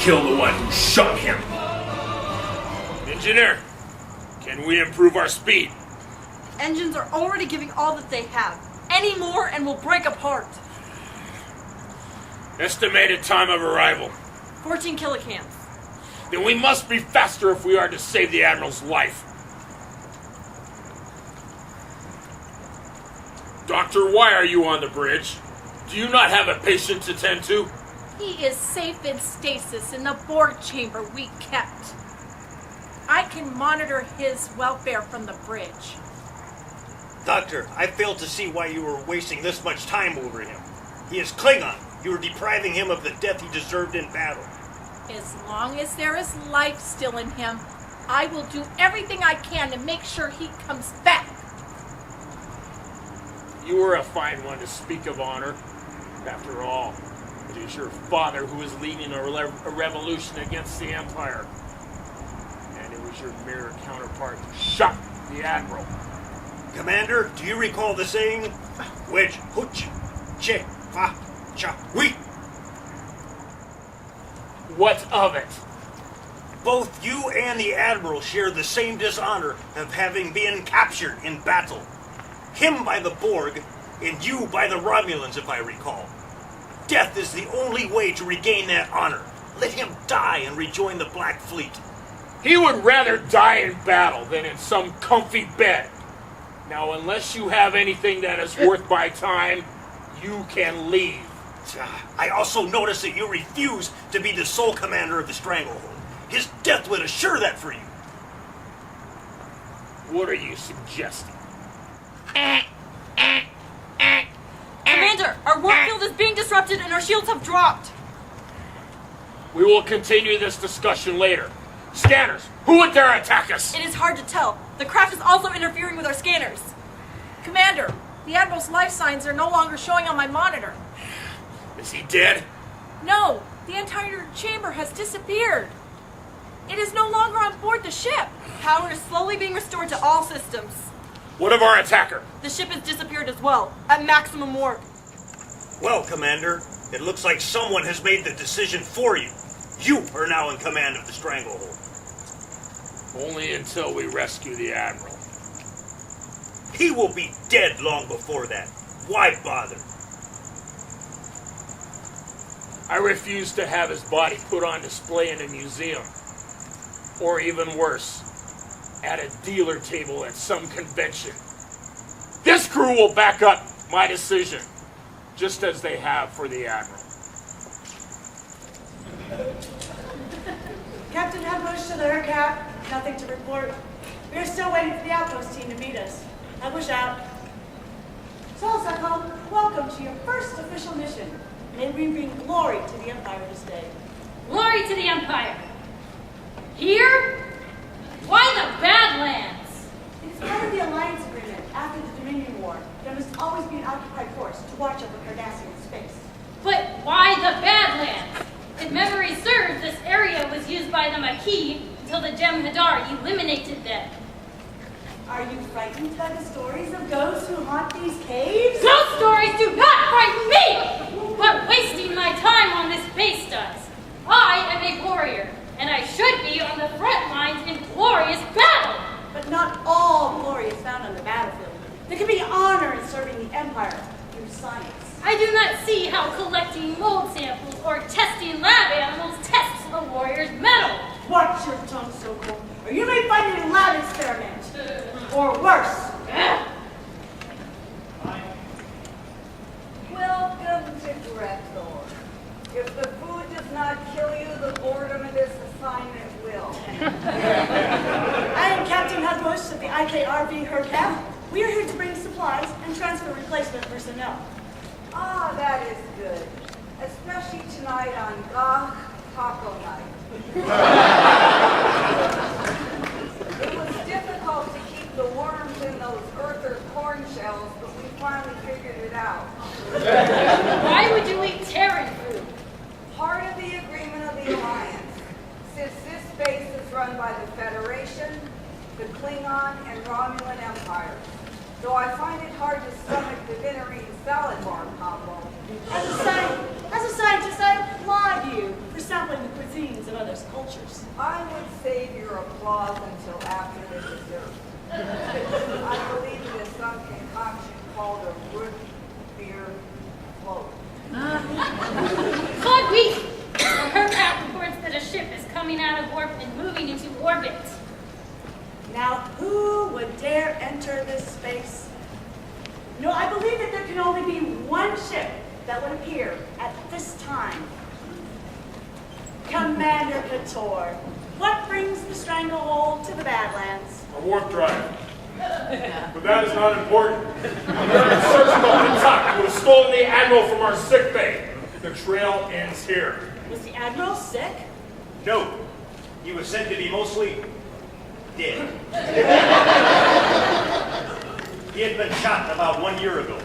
kill the one who shot him. Engineer, can we improve our speed? Engines are already giving all that they have. Any more and we'll break apart. Estimated time of arrival. 14 kilocams. Then we must be faster if we are to save the Admiral's life. Doctor, why are you on the bridge? Do you not have a patient to tend to? He is safe in stasis in the Borg chamber we kept. I can monitor his welfare from the bridge. Doctor, I fail to see why you were wasting this much time over him. He is Klingon. You are depriving him of the death he deserved in battle. As long as there is life still in him, I will do everything I can to make sure he comes back. You were a fine one to speak of honor. After all, it is your father who is leading a revolution against the Empire. And it was your mirror counterpart who shot the Admiral. Commander, do you recall the saying? Wedge, hooch, che, fa, cha, we. What of it? Both you and the Admiral share the same dishonor of having been captured in battle. Him by the Borg, and you by the Romulans, if I recall. Death is the only way to regain that honor. Let him die and rejoin the Black Fleet. He would rather die in battle than in some comfy bed. Now, unless you have anything that is worth my time, you can leave. I also notice that you refuse to be the sole commander of the Stranglehold. His death would assure that for you. What are you suggesting? Commander, our warp field is being disrupted and our shields have dropped. We will continue this discussion later. Scanners, who would dare attack us? It is hard to tell. The craft is also interfering with our scanners. Commander, the Admiral's life signs are no longer showing on my monitor. Is he dead? No, the entire chamber has disappeared. It is no longer on board the ship. Power is slowly being restored to all systems. What of our attacker? The ship has disappeared as well, at maximum warp. Well, Commander, it looks like someone has made the decision for you. You are now in command of the Stranglehold. Only until we rescue the Admiral. He will be dead long before that. Why bother? I refuse to have his body put on display in a museum. Or even worse, at a dealer table at some convention. This crew will back up my decision, just as they have for the Admiral. Captain Ambush to the Cap. Nothing to report. We are still waiting for the Outpost team to meet us. Ambush out. So, Shekalim, welcome to your first official mission. May we bring glory to the Empire this day. Glory to the Empire! Here? Why the Badlands? It is part of the alliance agreement after the Dominion War. There must always be an occupied force to watch over Cardassian space. But why the Badlands? If memory serves, this area was used by the Maquis until the Jem'Hadar eliminated them. Are you frightened by the stories of ghosts who haunt these caves? Ghost stories do not frighten me! But wasting my time on this base does. I am a warrior, and I should be on the front lines in glorious battle. But not all glory is found on the battlefield. There can be honor in serving the Empire through science. I do not see how collecting mold samples or testing lab animals tests a warrior's mettle. Watch your tongue, Soko, or you may find it a lab experiment. Or worse. Welcome to Drethor. If the food does not kill you, the boredom of this assignment will. I am Captain Hudbush of the IKRB Hercap. We are here to bring supplies and transfer replacement personnel. Ah, that is good. Especially tonight on Gah Taco Night. It was difficult to keep the worms in those earther corn shells, but we finally figured it out. Why would you eat Terran food? Part of the agreement of the Alliance. Since this base is run by the Federation, the Klingon and Romulan empires, though I find it hard to stomach the vinegary and salad bar combo. As a scientist, I applaud you for sampling the cuisines of other cultures. I would save your applause until after the dessert. I believe it is some concoction called a root beer float. Claude Week! Her map reports that a ship is coming out of warp and moving into orbit. Now, who would dare enter this space? No, I believe that there can only be one ship that would appear at this time. Commander Couture, what brings the Stranglehold to the Badlands? A warp drive. But that is not important. I'm here in search of the Huntuck who has stolen the Admiral from our sick bay. The trail ends here. Was the Admiral sick? No, he was said to be mostly dead. He had been shot about 1 year ago.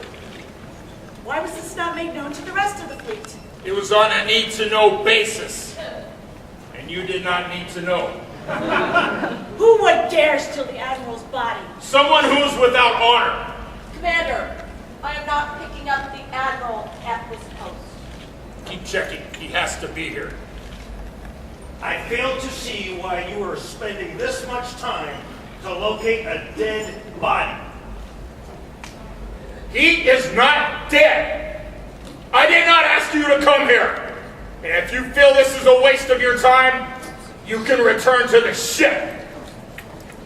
Why was this not made known to the rest of the fleet? It was on a need-to-know basis. And you did not need to know. Who would dare steal the Admiral's body? Someone who's without honor. Commander, I am not picking up the Admiral at this post. Keep checking. He has to be here. I fail to see why you are spending this much time to locate a dead body. He is not dead. I did not ask you to come here. And if you feel this is a waste of your time, you can return to the ship.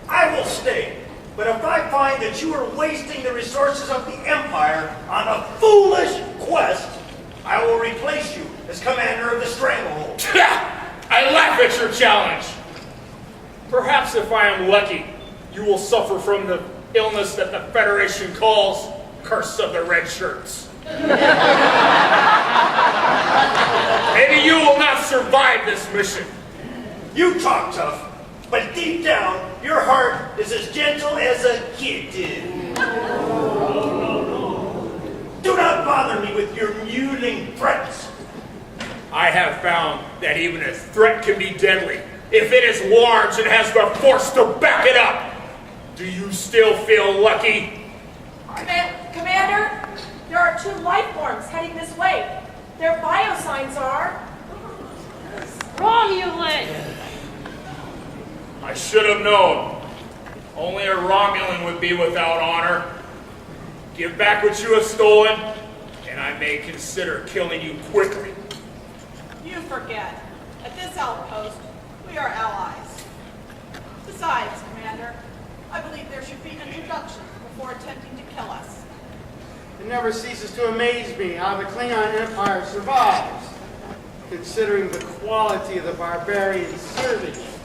I will stay, but if I find that you are wasting the resources of the Empire on a foolish quest, I will replace you as commander of the Stranglehold. I laugh at your challenge. Perhaps if I am lucky, you will suffer from the illness that the Federation calls Curse of the Red Shirts. Maybe you will not survive this mission. You talk tough, but deep down, your heart is as gentle as a kitten. Do not bother me with your mewling threats. I have found that even a threat can be deadly if it is large and has the force to back it up. Do you still feel lucky? Commander, there are 2 life forms heading this way. Their biosigns are... Romulan! I should have known. Only a Romulan would be without honor. Give back what you have stolen, and I may consider killing you quickly. You forget. At this outpost, we are allies. Besides, Commander, I believe there should be introductions before attempting to kill us. It never ceases to amaze me how the Klingon Empire survives, considering the quality of the barbarians serving it.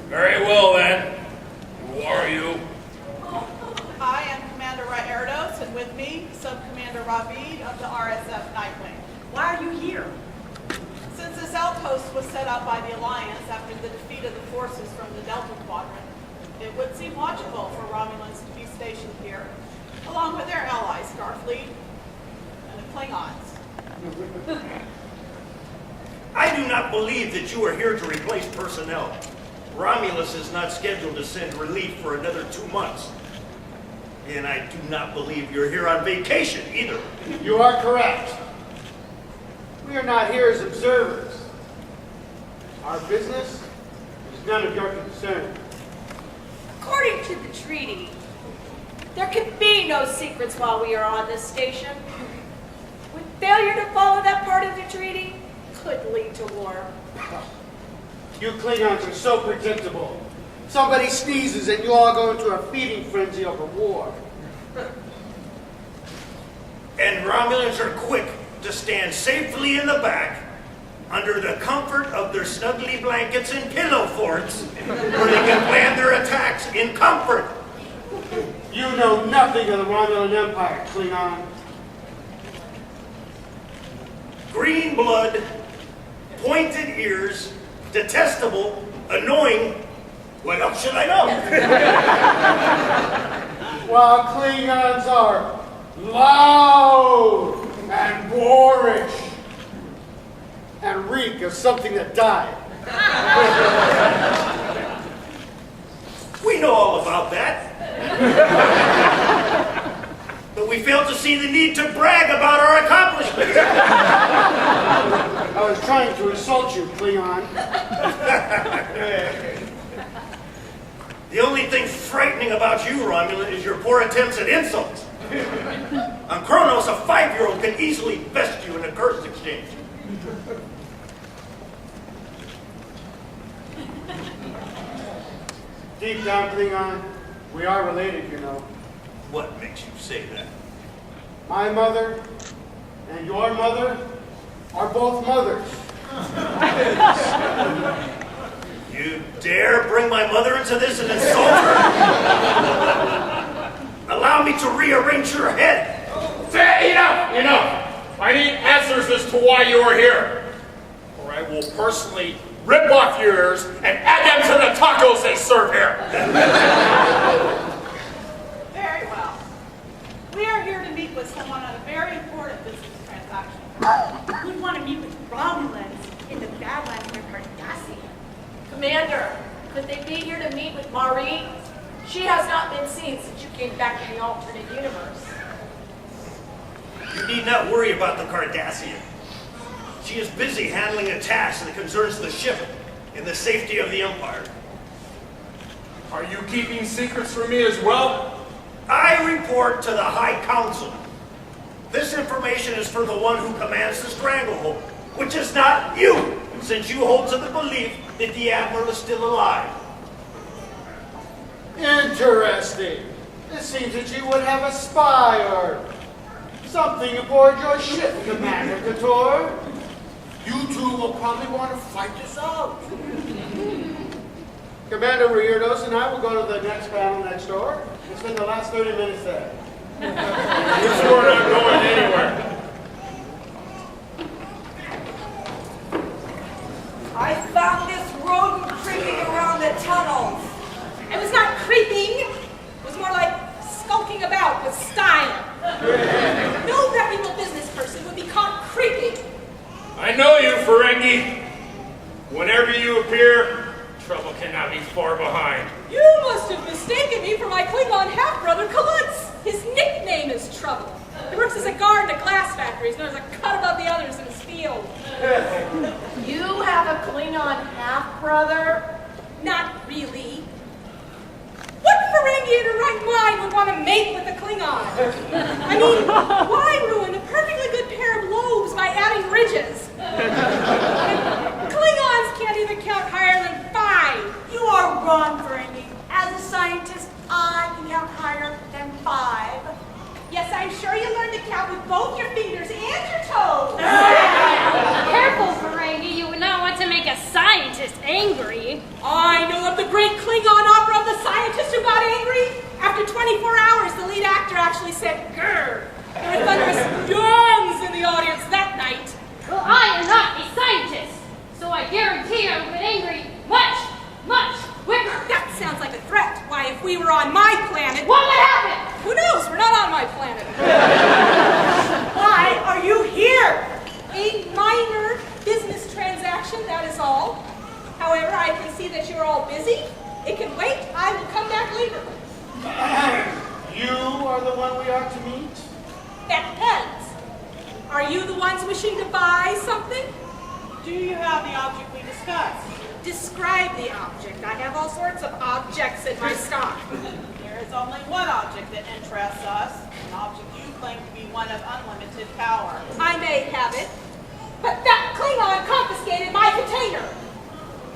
Very well, then. Who are you? I am Commander Erdos, and with me, Sub-Commander Ravid of the RSF Nightwing. Why are you here? Since this outpost was set up by the Alliance after the defeat of the forces from the Delta Quadrant, it would seem logical for Romulans to be stationed here, along with their allies, Starfleet and the Klingons. I do not believe that you are here to replace personnel. Romulus is not scheduled to send relief for another 2 months. And I do not believe you're here on vacation either. You are correct. We are not here as observers. Our business is none of your concern. According to the treaty, there can be no secrets while we are on this station. With failure to follow that part of the treaty could lead to war. You Klingons are so predictable. Somebody sneezes and you all go into a feeding frenzy over war. And Romulans are quick to stand safely in the back, under the comfort of their snuggly blankets and pillow forts, where they can plan their attacks in comfort. You know nothing of the Romulan Empire, Klingon. Green blood, pointed ears, detestable, annoying. What else should I know? While Klingons are loud and boorish and reek of something that died. We know all about that. see the need to brag about our accomplishments. I was trying to insult you, Klingon. The only thing frightening about you, Romulan, is your poor attempts at insults. On Kronos, a 5-year-old can easily best you in a curse exchange. Deep down, Klingon, we are related, you know. What makes you say that? My mother and your mother are both mothers. You dare bring my mother into this and insult her? Allow me to rearrange your head. Say, enough! I need answers as to why you are here, or I will personally rip off your ears and add them to the tacos they serve here. Very well. We are here to meet with someone on a very important business transaction. We want to meet with Romulans in the Badlands near Cardassian. Commander, could they be here to meet with Maureen? She has not been seen since you came back in the alternate universe. You need not worry about the Cardassian. She is busy handling a task that concerns the ship and the safety of the Empire. Are you keeping secrets from me as well? I report to the High Council. This information is for the one who commands the Stranglehold, which is not you, since you hold to the belief that the Admiral is still alive. Interesting. It seems that you would have a spy or something aboard your ship, Commander Couture. You two will probably want to fight this out. Commander Riordos and I will go to the next panel next door and spend the last 30 minutes there. You're sure not going anywhere. I found this rodent creeping around the tunnels. It was not creeping. It was more like skulking about with style. No reputable business person would be caught creeping. I know you, Ferengi. Whenever you appear, trouble cannot be far behind. You must have mistaken me for my Klingon half-brother, Kalutz. His nickname is Trouble. He works as a guard in a glass factory. He's known as a cut above the others in his field. You have a Klingon half-brother? Not really. What Ferengi in her right mind would want to mate with a Klingon? I mean, why ruin a perfectly good pair of lobes by adding ridges? Klingons can't even count higher than 5. You are wrong, Ferengi. As a scientist, I can count higher than 5. Yes, I'm sure you learned to count with both your fingers and your toes. Careful, Ferengi. You would not want to make a scientist angry. I know of the great Klingon opera of the scientist who got angry. After 24 hours, the lead actor actually said, "Grr." There were thunderous yawns in the audience that night. Well, I am not a scientist, so I guarantee I would get angry much, much quicker. That sounds like a threat. Why, if we were on my planet... What would happen? Who knows? We're not on my planet. Why are you here? A minor business transaction, that is all. However, I can see that you're all busy. It can wait. I will come back later. You are the one we are to meet? That depends. Are you the ones wishing to buy something? Do you have the object we discussed? Describe the object. I have all sorts of objects in my stock. There is only one object that interests us, an object you claim to be one of unlimited power. I may have it, but that Klingon confiscated my container.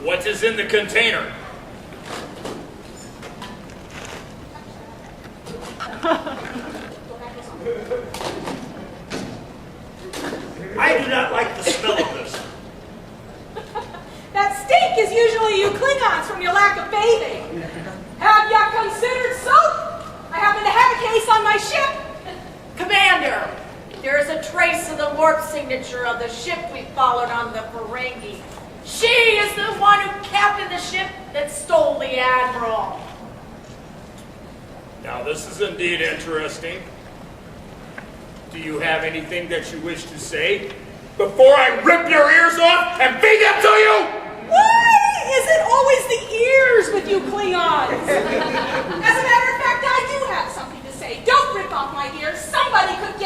What is in the container? I do not like the smell of this. That stink is usually you Klingons from your lack of bathing. Have ya considered soap? I happen to have a case on my ship. Commander, there is a trace of the warp signature of the ship we followed on the Ferengi. She is the one who captained the ship that stole the Admiral. Now this is indeed interesting. Do you have anything that you wish to say before I rip your ears off and feed them to you? Why is it always the ears with you Klingons? As a matter of fact, I do have something to say. Don't rip off my ears. Somebody could get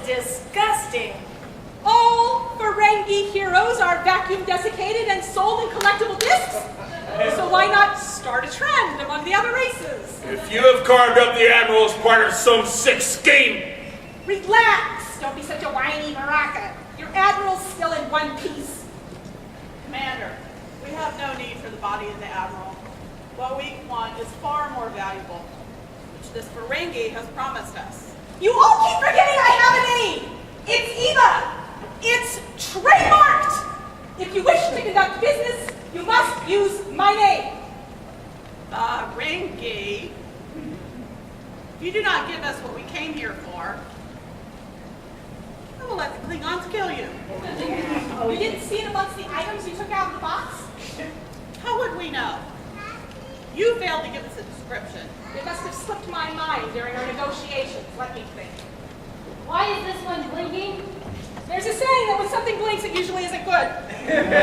disgusting. All Ferengi heroes are vacuum desiccated and sold in collectible discs. So why not start a trend among the other races? If you have carved up the Admiral as part of some sick scheme, Relax! Don't be such a whiny maraca. Your Admiral's still in one piece. Commander, we have no need for the body of the Admiral. What we want is far more valuable, which this Ferengi has promised us. You all keep forgetting I have a name! It's Eva! It's trademarked! If you wish to conduct business, you must use my name. Ferengi? If you do not give us what we came here for, I will let the Klingons kill you. You didn't see it amongst the items you took out of the box? How would we know? You failed to give us a description. It must have slipped my mind during our negotiations. Let me think. Why is this one blinking? There's a saying that when something blinks, it usually isn't good.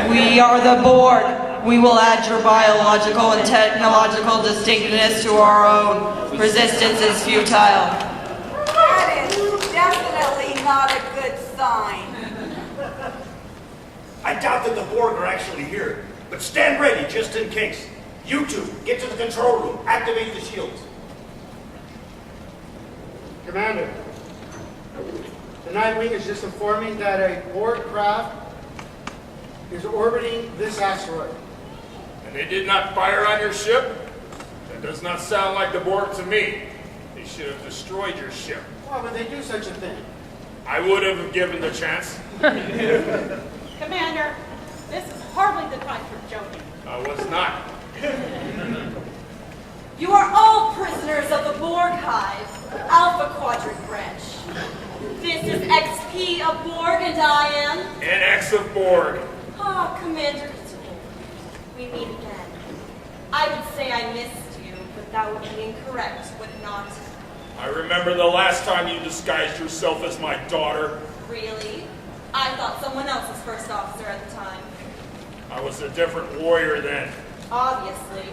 We are the Borg. We will add your biological and technological distinctness to our own. Resistance is futile. That is definitely not a good sign. I doubt that the Borg are actually here, but stand ready just in case. You two, get to the control room. Activate the shields. Commander, the Nightwing is just informing that a Borg craft is orbiting this asteroid. and they did not fire on your ship, that does not sound like the Borg to me. They should have destroyed your ship. Why would they do such a thing? I would have given the chance. Commander, this is hardly the time for joking. I was not. You are all prisoners of the Borg Hive, Alpha Quadrant Branch. This is XP of Borg, and I am... An X of Borg. Ah, Commander Katool. We meet again. I would say I missed you, but that would be incorrect, would it not? I remember the last time you disguised yourself as my daughter. Really? I thought someone else was first officer at the time. I was a different warrior then. Obviously.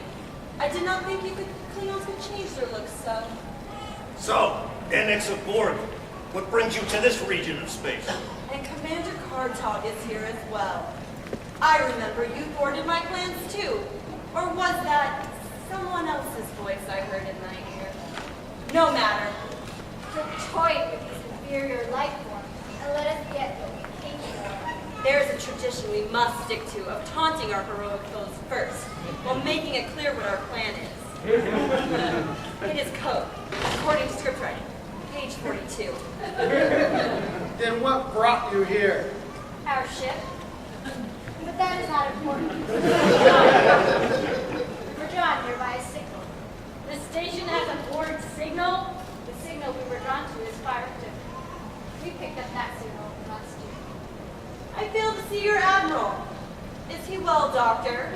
I did not think Klingons could change their looks so. So, NX of Borg, what brings you to this region of space? And Commander Kartog is here as well. I remember you thwarted my plans too. Or was that someone else's voice I heard in my ear? No matter. To toy with these inferior life forms and let us get what we came for. There's a tradition we must stick to of taunting our heroic foes first, while making it clear what our plan is. It is code, according to script writing, page 42. Then what brought you here? Our ship. But that is not important. We were drawn here by a signal. The station has a Borg signal? The signal we were drawn to is fire different. We picked up that signal last year. I fail to see your admiral. Is he well, Doctor?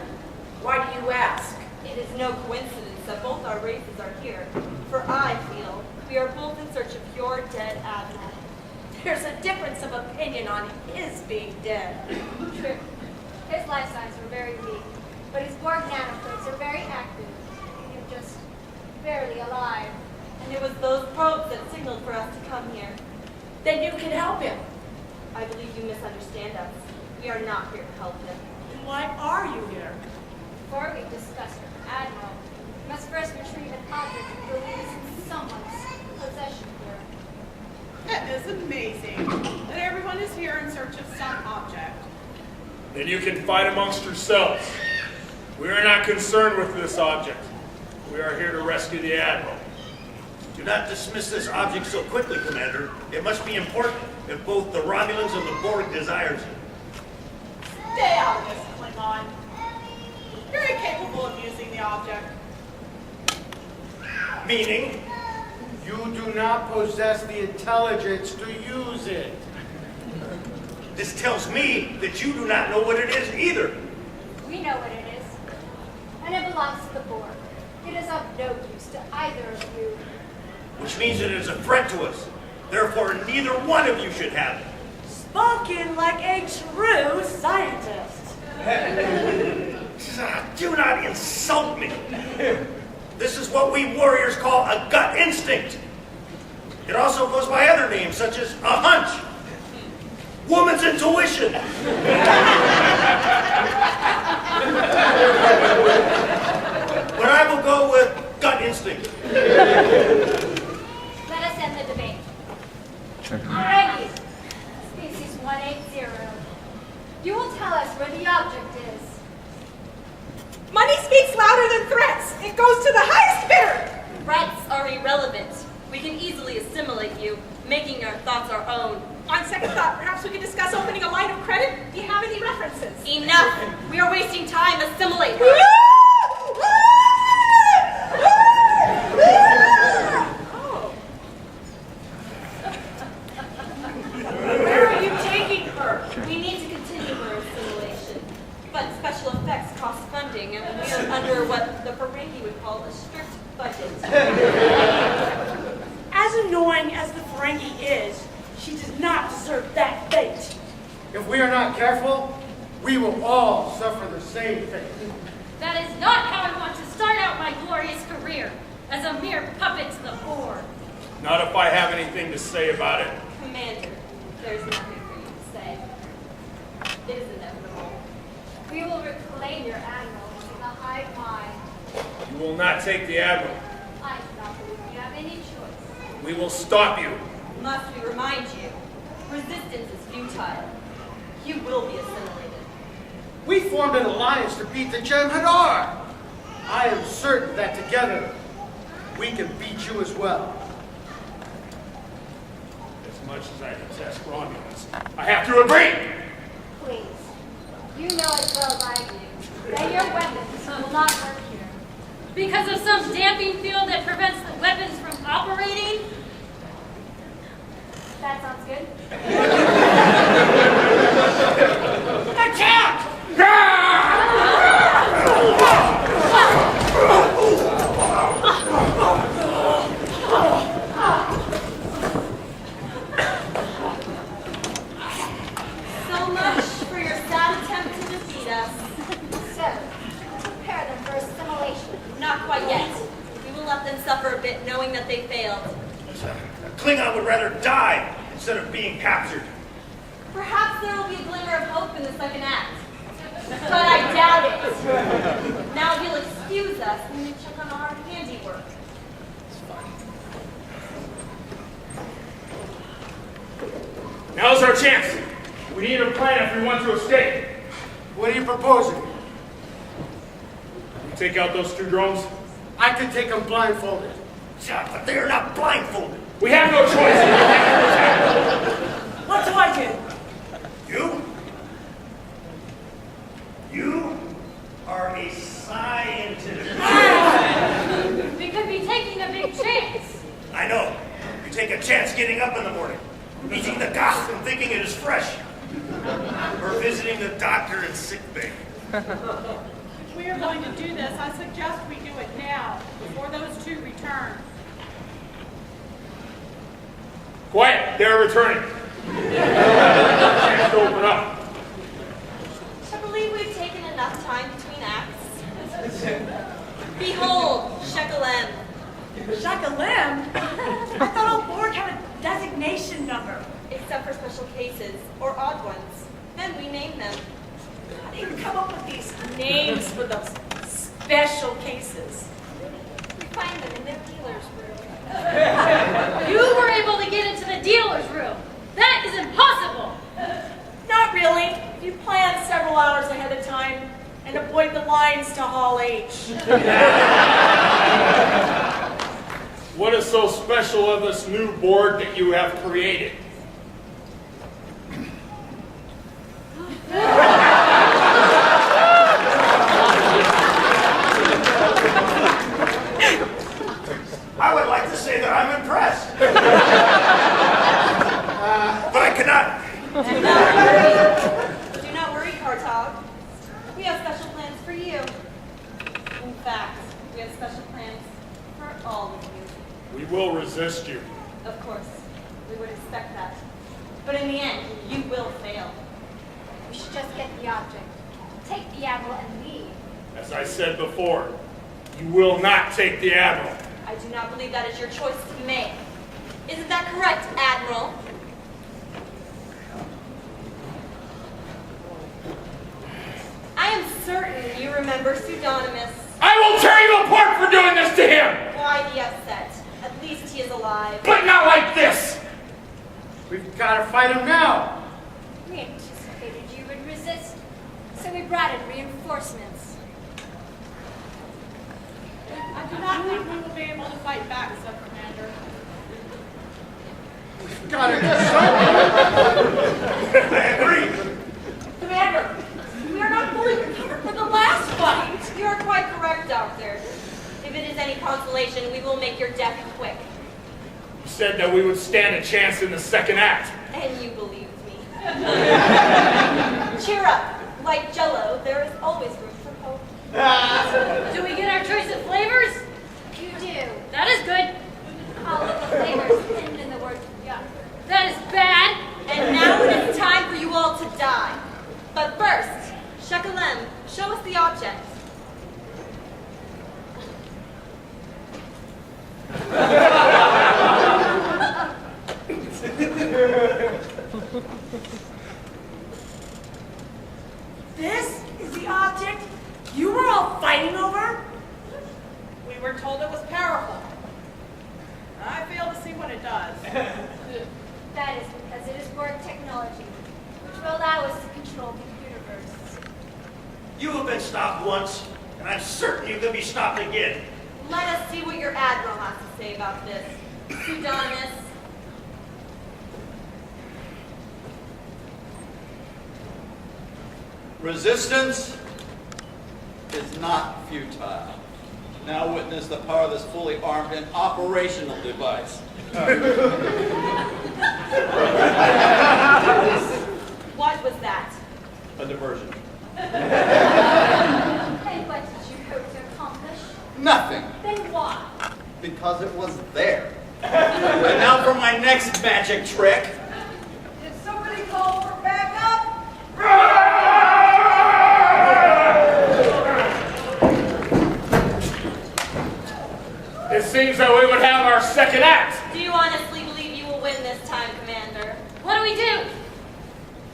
Why do you ask? It is no coincidence that both our races are here, for I feel we are both in search of your dead admiral. There's a difference of opinion on his being dead. True. His life signs were very weak, but his Borg nanoprobes are very active. You're just barely alive. And it was those probes that signaled for us to come here. Then you can help him. I believe you misunderstand us. We are not here to help him. Then why are you here? Before we discuss with the Admiral, we must first retrieve an object we believe is in someone's possession here. It is amazing that everyone is here in search of some object. Then you can fight amongst yourselves. We are not concerned with this object. We are here to rescue the Admiral. Do not dismiss this object so quickly, Commander. It must be important if both the Romulans and the Borg desires it. Stay out of this, Klingon. You're incapable of using the object. Meaning? You do not possess the intelligence to use it. This tells me that you do not know what it is either. We know what it is, and it belongs to the Borg. It is of no use to either of you. Which means it is a threat to us. Therefore, neither one of you should have it. Spoken like a true scientist. Do not insult me. This is what we warriors call a gut instinct. It also goes by other names such as a hunch, woman's intuition. But I will go with gut instinct. Let us end the debate. Alrighty. Species 180. You will tell us where the object is. Money speaks louder than threats. It goes to the highest bidder. Threats are irrelevant. We can easily assimilate you, making our thoughts our own. On second thought, perhaps we could discuss opening a line of credit. Do you have any references? Enough! We are wasting time. Assimilate her. Where are you taking her? We need to continue her assimilation. But special effects cost funding, and we are under what the Ferengi would call a strict budget. As annoying as the Ferengi is, she does not deserve that fate. If we are not careful, we will all suffer the same fate. That is not how I want to start out my glorious career, as a mere puppet to the Borg. Not if I have anything to say about it. Commander, there's nothing for you to say. It is inevitable. We will reclaim your admiral in the hive mind. You will not take the Admiral. I do not believe you have any choice. We will stop you. Must we remind you, resistance is futile. You will be assimilated. We formed an alliance to beat the Jem'Hadar. I am certain that together, we can beat you as well. As much as I detest Romulans, I have to agree. Please. You know as well as I do that your weapons will not work here. Because of some damping field that prevents the weapons from operating? That sounds good. Attack! So much for your sad attempt to defeat us. So, prepare them for assimilation. Not quite yet. We will let them suffer a bit, knowing that they failed. A Klingon would rather die instead of being captured. Perhaps there will be a glimmer of hope in the second act. But I doubt it. Now, if you'll excuse us, we may check on our handiwork. Now's our chance. We need a plan if we want to escape. What are you proposing? You take out those two drones. I could take them blindfolded. Yeah, but they are not blindfolded. We have no choice. What do I do? You are a scientist. We could be taking a big chance. I know. You take a chance getting up in the morning, eating the gossip and thinking it is fresh, or visiting the doctor in sickbay. If we are going to do this, I suggest we do it now, before those two return. Quiet. They're returning. Chance to open up. I believe we've taken enough time between acts. Behold, Shekalim. Shekalim? I thought all Borg had a designation number. Except for special cases, or odd ones. Then we name them. How do you come up with these names for those special cases? We find them in the dealer's room. You were able to get into the dealer's room. That is impossible. Not really. If you plan several hours ahead of time and avoid the lines to Hall H. What is so special of this new Borg that you have created? I would like to say that I'm impressed. But I cannot. Do not worry, Kartog. We have special plans for you. In fact, we have special plans for all of you. We will resist you. Of course, we would expect that. But in the end, you will fail. We should just get the object, take the Admiral, and leave. As I said before, you will not take the Admiral. I do not believe that is your choice to make. Isn't that correct, Admiral? I am certain you remember Pseudonymous. I will tear you apart for doing this to him! Why be upset? At least he is alive. But not like this! We've got to fight him now. We anticipated you would resist, so we brought in reinforcements. I do not think we will be able to fight back, Sub-Commander. We've got to get something. I agree. Commander, we are not fully recovered from the last fight. You are quite correct, Doctor. If it is any consolation, we will make your death quick. You said that we would stand a chance in the second act. And you believed me. Cheer up. Like Jell-O, there is always room for hope. Do we get our choice of flavors? You do. That is good. All of the flavors pinned in the word yuck. That is bad. And now it is time for you all to die. But first, Shekalim, show us the object. This is the object you were all fighting over? We were told it was powerful. I fail to see what it does. That is because it is Borg technology, which will allow us to control the universe. You have been stopped once, and I'm certain you can be stopped again. Let us see what your Admiral has to say about this. Pseudonymous. Resistance is not futile. Now witness the power of this fully armed and operational device. What was that? A diversion. And what did you hope to accomplish? Nothing, Then why? because it was there. And now for my next magic trick. Did somebody call for backup? It seems that we would have our second act. Do you honestly believe you will win this time, Commander? What do we do?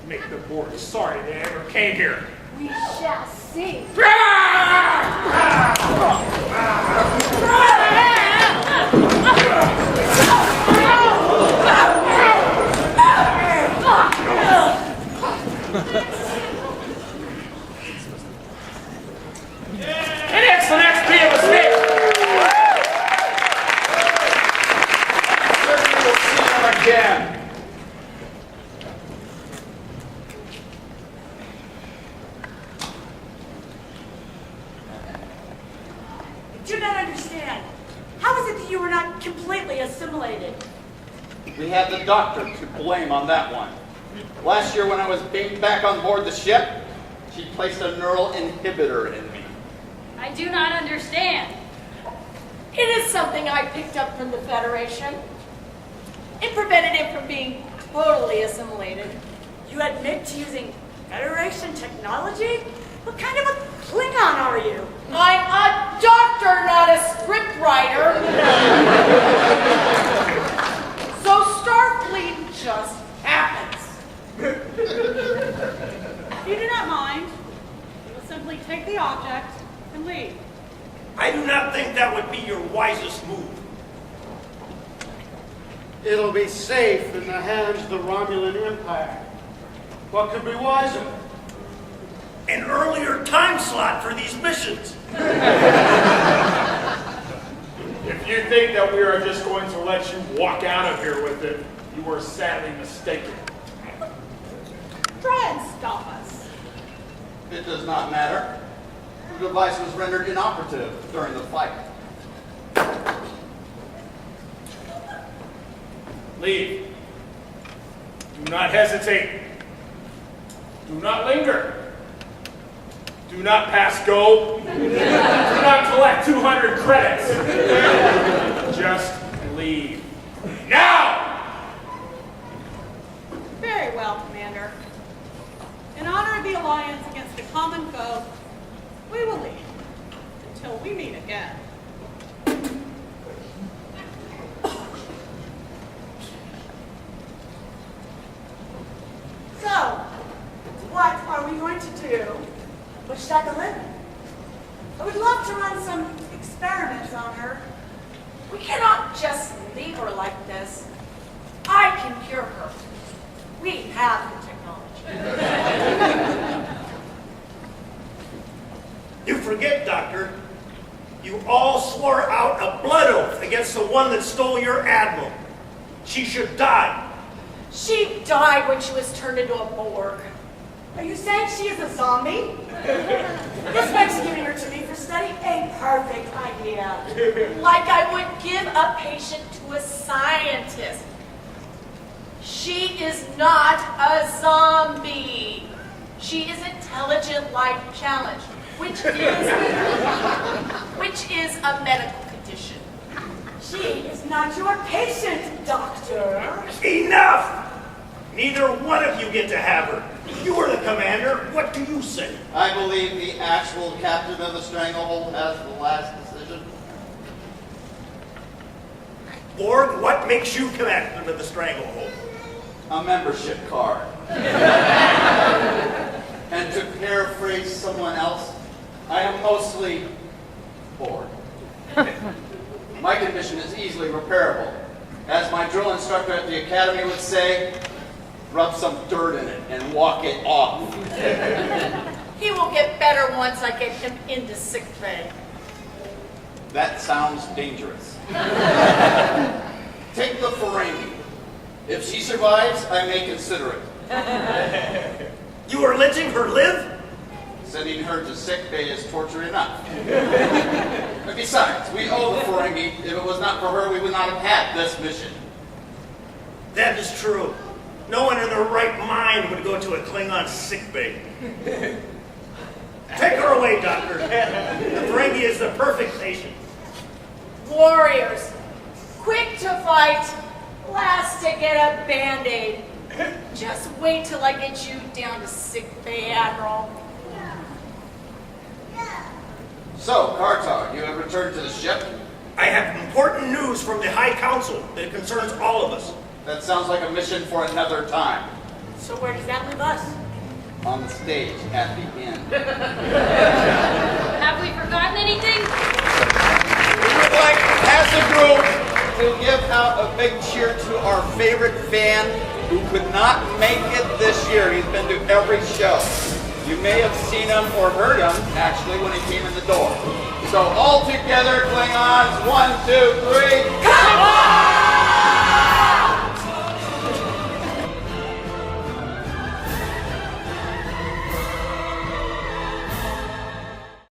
Make the board sorry they ever came here. We shall see. An excellent XP of a mistake. Certainly we'll see him again. I do not understand. How is it that you were not completely assimilated? We have the doctor to blame on that one. Last year when I was beamed back on board the ship, she placed a neural inhibitor in me. I do not understand. It is something I picked up from the Federation. It prevented him from being totally assimilated. You admit to using Federation technology? What kind of a Klingon are you? I'm a doctor, not a scriptwriter. So Starfleet just happens. If you do not mind, we will simply take the object and leave. I do not think that would be your wisest move. It'll be safe in the hands of the Romulan Empire. What could be wiser? An earlier time slot for these missions. If you think that we are just going to let you walk out of here with it, you are sadly mistaken. Try and stop us. It does not matter. The device was rendered inoperative during the fight. Leave. Do not hesitate. Do not linger. Do not pass go. Do not collect 200 credits. Just leave. Now! Very well, Commander. In honor of the Alliance against a common foe, we will leave until we meet again. to do with Shekalim. I would love to run some experiments on her. We cannot just leave her like this. I can cure her. We have the technology. You forget, Doctor. You all swore out a blood oath against the one that stole your admiral. She should die. She died when she was turned into a Borg. Are you saying she is a zombie? This makes giving her to me for study a perfect idea. Like I would give a patient to a scientist. She is not a zombie. She is intelligent life challenge, which is a medical condition. She is not your patient, Doctor. Enough! Neither one of you get to have her. You are the commander. What do you say? I believe the actual captain of the Stranglehold has the last decision. Borg, what makes you commander of the Stranglehold? A membership card. And to paraphrase someone else, I am mostly bored. My condition is easily repairable. As my drill instructor at the academy would say, rub some dirt in it and walk it off. He will get better once I get him into sick bay. That sounds dangerous. Take the Ferengi. If she survives, I may consider it. You are letting her live? Sending her to sick bay is torture enough. But besides, we owe the Ferengi. If it was not for her, we would not have had this mission. That is true. No one in their right mind would go to a Klingon sickbay. Take her away, Doctor. The Ferengi is the perfect patient. Warriors, quick to fight, last to get a Band-Aid. Just wait till I get you down to sick bay, Admiral. So, Kartar, you have returned to the ship? I have important news from the High Council that concerns all of us. That sounds like a mission for another time. So where does that leave us? On the stage at the end. Have we forgotten anything? We would like, as a group, to give out a big cheer to our favorite fan who could not make it this year. He's been to every show. You may have seen him or heard him, actually, when he came in the door. So all together, Klingons, 1, 2, 3, come on!